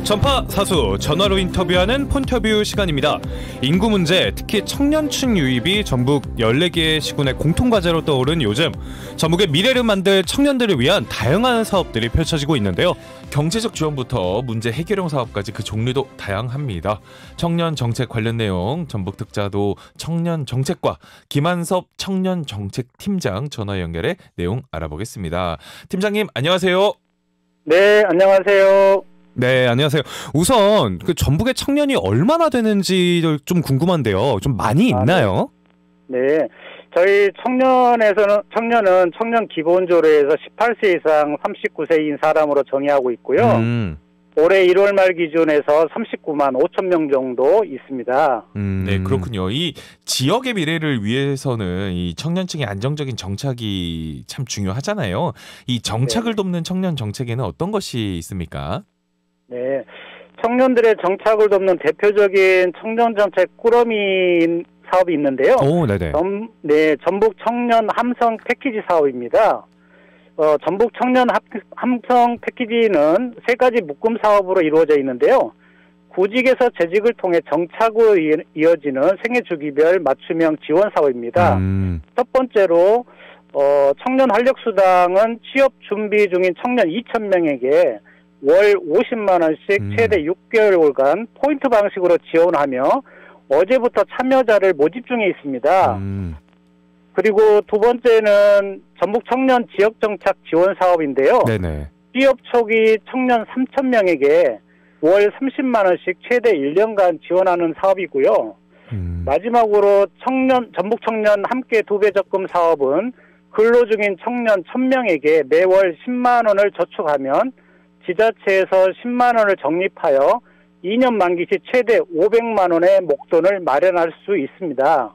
전파 사수 전화로 인터뷰하는 폰터뷰 시간입니다. 인구 문제, 특히 청년층 유입이 전북 14개의 시군의 공통과제로 떠오른 요즘, 전북의 미래를 만들 청년들을 위한 다양한 사업들이 펼쳐지고 있는데요. 경제적 지원부터 문제 해결형 사업까지 그 종류도 다양합니다. 청년 정책 관련 내용, 전북 특자도 청년 정책과 김한섭 청년 정책 팀장 전화 연결해 내용 알아보겠습니다. 팀장님 안녕하세요. 네, 안녕하세요. 네, 안녕하세요. 우선 전북의 청년이 얼마나 되는지 좀 궁금한데요. 좀 많이 있나요? 네. 저희 청년은 청년 기본조례에서 18세 이상 39세인 사람으로 정의하고 있고요. 올해 1월 말 기준에서 39만 5천 명 정도 있습니다. 네, 그렇군요. 이 지역의 미래를 위해서는 이 청년층의 안정적인 정착이 참 중요하잖아요. 이 정착을 돕는 청년 정책에는 어떤 것이 있습니까? 네, 청년들의 정착을 돕는 대표적인 청년 정책 꾸러미 사업이 있는데요. 오, 네네. 전북 청년 함성 패키지 사업입니다. 전북 청년 함성 패키지는 세 가지 묶음 사업으로 이루어져 있는데요. 구직에서 재직을 통해 정착으로 이어지는 생애주기별 맞춤형 지원 사업입니다. 첫 번째로 청년 활력수당은 취업 준비 중인 청년 2,000명에게 월 50만 원씩 최대 6개월간 포인트 방식으로 지원하며 어제부터 참여자를 모집 중에 있습니다. 그리고 두 번째는 전북 청년 지역정착 지원 사업인데요. 네네. 취업 초기 청년 3,000명에게 월 30만 원씩 최대 1년간 지원하는 사업이고요. 마지막으로 전북 청년 함께 2배 적금 사업은 근로 중인 청년 1,000명에게 매월 10만 원을 저축하면 지자체에서 10만 원을 적립하여 2년 만기 시 최대 500만 원의 목돈을 마련할 수 있습니다.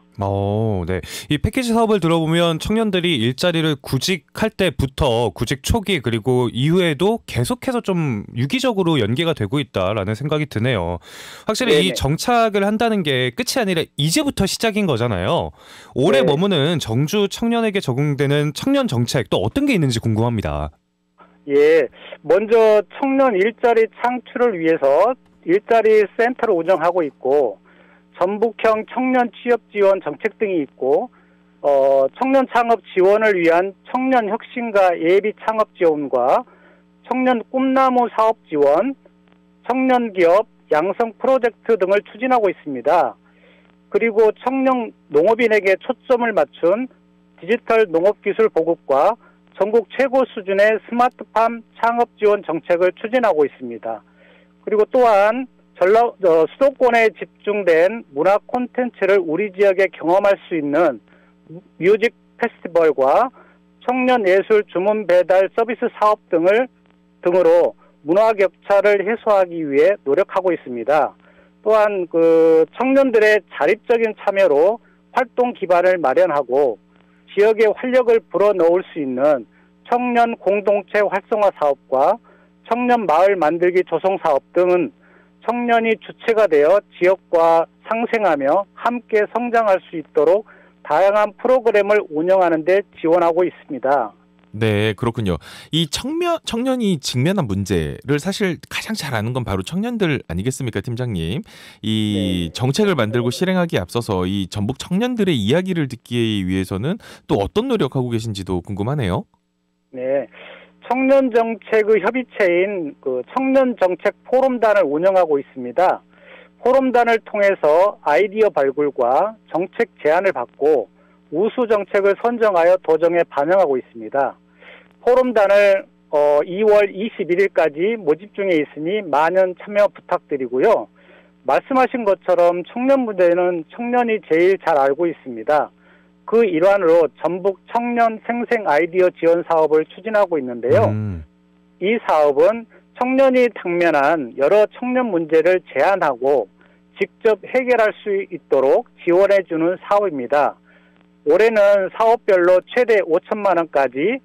네. 이 패키지 사업을 들어보면 청년들이 일자리를 구직할 때부터 구직 초기 그리고 이후에도 계속해서 좀 유기적으로 연계가 되고 있다라는 생각이 드네요. 확실히 네네. 이 정착을 한다는 게 끝이 아니라 이제부터 시작인 거잖아요. 올해 네. 머무는 정주 청년에게 적용되는 청년 정책 또 어떤 게 있는지 궁금합니다. 예, 먼저 청년 일자리 창출을 위해서 일자리 센터를 운영하고 있고 전북형 청년 취업 지원 정책 등이 있고 청년 창업 지원을 위한 청년 혁신과 예비 창업 지원과 청년 꿈나무 사업 지원, 청년 기업 양성 프로젝트 등을 추진하고 있습니다. 그리고 청년 농업인에게 초점을 맞춘 디지털 농업기술 보급과 전국 최고 수준의 스마트팜 창업 지원 정책을 추진하고 있습니다. 그리고 또한 수도권에 집중된 문화 콘텐츠를 우리 지역에 경험할 수 있는 뮤직 페스티벌과 청년 예술 주문 배달 서비스 사업 등으로 문화 격차를 해소하기 위해 노력하고 있습니다. 또한 청년들의 자립적인 참여로 활동 기반을 마련하고 지역에 활력을 불어넣을 수 있는 청년 공동체 활성화 사업과 청년 마을 만들기 조성 사업 등은 청년이 주체가 되어 지역과 상생하며 함께 성장할 수 있도록 다양한 프로그램을 운영하는 데 지원하고 있습니다. 네, 그렇군요. 이 청년이 직면한 문제를 사실 가장 잘 아는 건 바로 청년들 아니겠습니까, 팀장님? 이 정책을 만들고 실행하기에 앞서서 이 전북 청년들의 이야기를 듣기 위해서는 또 어떤 노력하고 계신지도 궁금하네요. 네, 청년 정책의 협의체인 청년 정책 포럼단을 운영하고 있습니다. 포럼단을 통해서 아이디어 발굴과 정책 제안을 받고 우수 정책을 선정하여 도정에 반영하고 있습니다. 포럼단을 2월 21일까지 모집 중에 있으니 많은 참여 부탁드리고요. 말씀하신 것처럼 청년 문제는 청년이 제일 잘 알고 있습니다. 그 일환으로 전북 청년 생생 아이디어 지원 사업을 추진하고 있는데요. 이 사업은 청년이 당면한 여러 청년 문제를 제안하고 직접 해결할 수 있도록 지원해주는 사업입니다. 올해는 사업별로 최대 5천만 원까지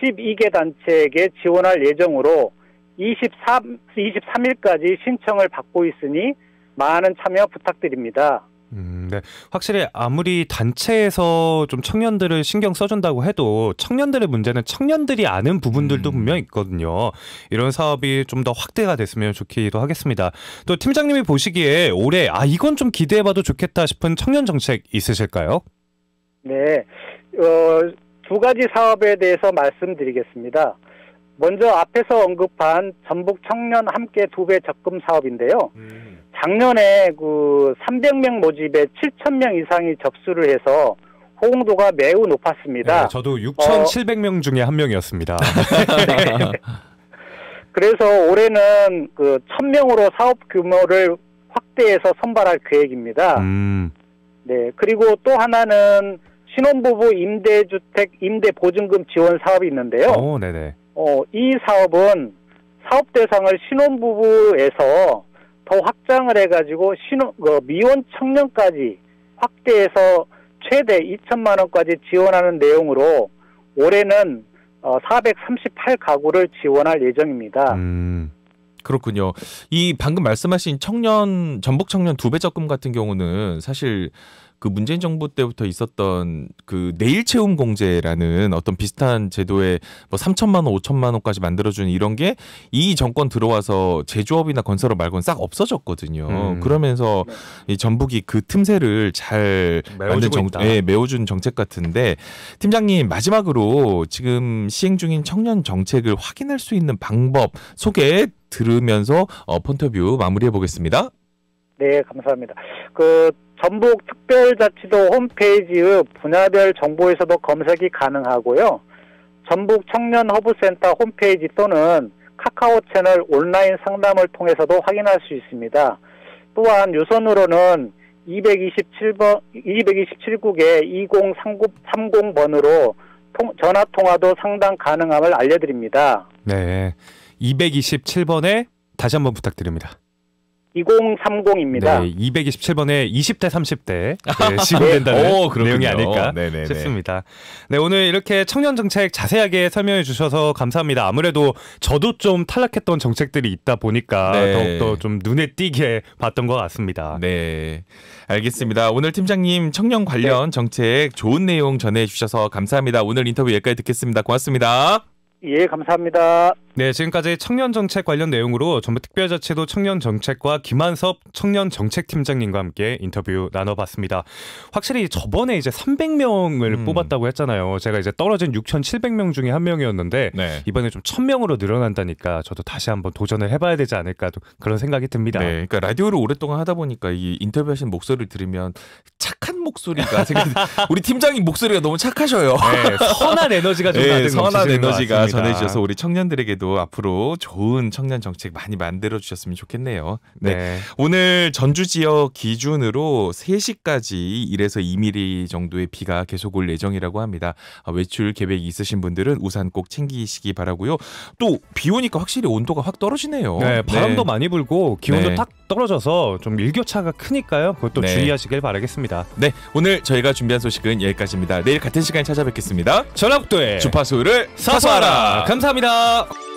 12개 단체에게 지원할 예정으로 23일까지 신청을 받고 있으니 많은 참여 부탁드립니다. 네. 확실히 아무리 단체에서 좀 청년들을 신경 써준다고 해도 청년들의 문제는 청년들이 아는 부분들도 분명 있거든요. 이런 사업이 좀 더 확대가 됐으면 좋기도 하겠습니다. 또 팀장님이 보시기에 올해 이건 좀 기대해봐도 좋겠다 싶은 청년 정책 있으실까요? 네, 두 가지 사업에 대해서 말씀드리겠습니다. 먼저 앞에서 언급한 전북 청년 함께 2배 적금 사업인데요. 작년에 300명 모집에 7,000명 이상이 접수를 해서 호응도가 매우 높았습니다. 네, 저도 6,700명 중에 한 명이었습니다. 그래서 올해는 1,000명으로 사업 규모를 확대해서 선발할 계획입니다. 네, 그리고 또 하나는 신혼부부 임대주택 임대보증금 지원 사업이 있는데요. 네네. 이 사업은 사업 대상을 신혼부부에서 더 확장을 해가지고 미혼 청년까지 확대해서 최대 2천만 원까지 지원하는 내용으로 올해는 438가구를 지원할 예정입니다. 그렇군요. 이 방금 말씀하신 전북 청년 2배 적금 같은 경우는 사실 그 문재인 정부 때부터 있었던 그 내일 채움 공제라는 어떤 비슷한 제도에 뭐 3천만 원, 5천만 원까지 만들어주는 이런 게 이 정권 들어와서 제조업이나 건설업 말고는 싹 없어졌거든요. 그러면서 이 전북이 그 틈새를 잘 메워준 정책 같은데, 팀장님 마지막으로 지금 시행 중인 청년 정책을 확인할 수 있는 방법 소개 들으면서 폰터뷰 마무리해 보겠습니다. 네, 감사합니다. 전북 특별자치도 홈페이지의 분야별 정보에서도 검색이 가능하고요. 전북 청년 허브센터 홈페이지 또는 카카오 채널 온라인 상담을 통해서도 확인할 수 있습니다. 또한 유선으로는 227국에 2030번으로 전화 통화도 상담 가능함을 알려드립니다. 네, 227번에 다시 한번 부탁드립니다. 2030입니다. 네, 227번에 20대, 30대 지원된다는 내용이 아닐까 싶습니다. 네, 오늘 이렇게 청년 정책 자세하게 설명해 주셔서 감사합니다. 아무래도 저도 좀 탈락했던 정책들이 있다 보니까 더욱더 좀 눈에 띄게 봤던 것 같습니다. 네, 알겠습니다. 오늘 팀장님 청년 관련 정책 좋은 내용 전해주셔서 감사합니다. 오늘 인터뷰 여기까지 듣겠습니다. 고맙습니다. 예, 감사합니다. 네, 지금까지 청년정책 관련 내용으로 전북특별자치도 청년정책과 김한섭 청년정책팀장님과 함께 인터뷰 나눠봤습니다. 확실히 저번에 이제 300명을 뽑았다고 했잖아요. 제가 이제 떨어진 6,700명 중에 한 명이었는데 이번에 좀 1,000명으로 늘어난다니까 저도 다시 한번 도전을 해봐야 되지 않을까 그런 생각이 듭니다. 네, 그러니까 라디오를 오랫동안 하다 보니까 이 인터뷰하신 목소리를 들으면 착한 목소리가 우리 팀장님 목소리가 너무 착하셔요. 네, 선한 에너지가 좀 가득 선한 에너지가 전해주셔서 우리 청년들에게도 앞으로 좋은 청년 정책 많이 만들어 주셨으면 좋겠네요. 네. 오늘 전주 지역 기준으로 3시까지 1에서 2mm 정도의 비가 계속 올 예정이라고 합니다. 외출 계획이 있으신 분들은 우산 꼭 챙기시기 바라고요. 또 비 오니까 확실히 온도가 확 떨어지네요. 네, 바람도 많이 불고 기온도 딱 떨어져서 좀 일교차가 크니까요. 그것도 주의하시길 바라겠습니다. 네, 오늘 저희가 준비한 소식은 여기까지입니다. 내일 같은 시간에 찾아뵙겠습니다. 전북도의 주파수를 사수하라. 감사합니다.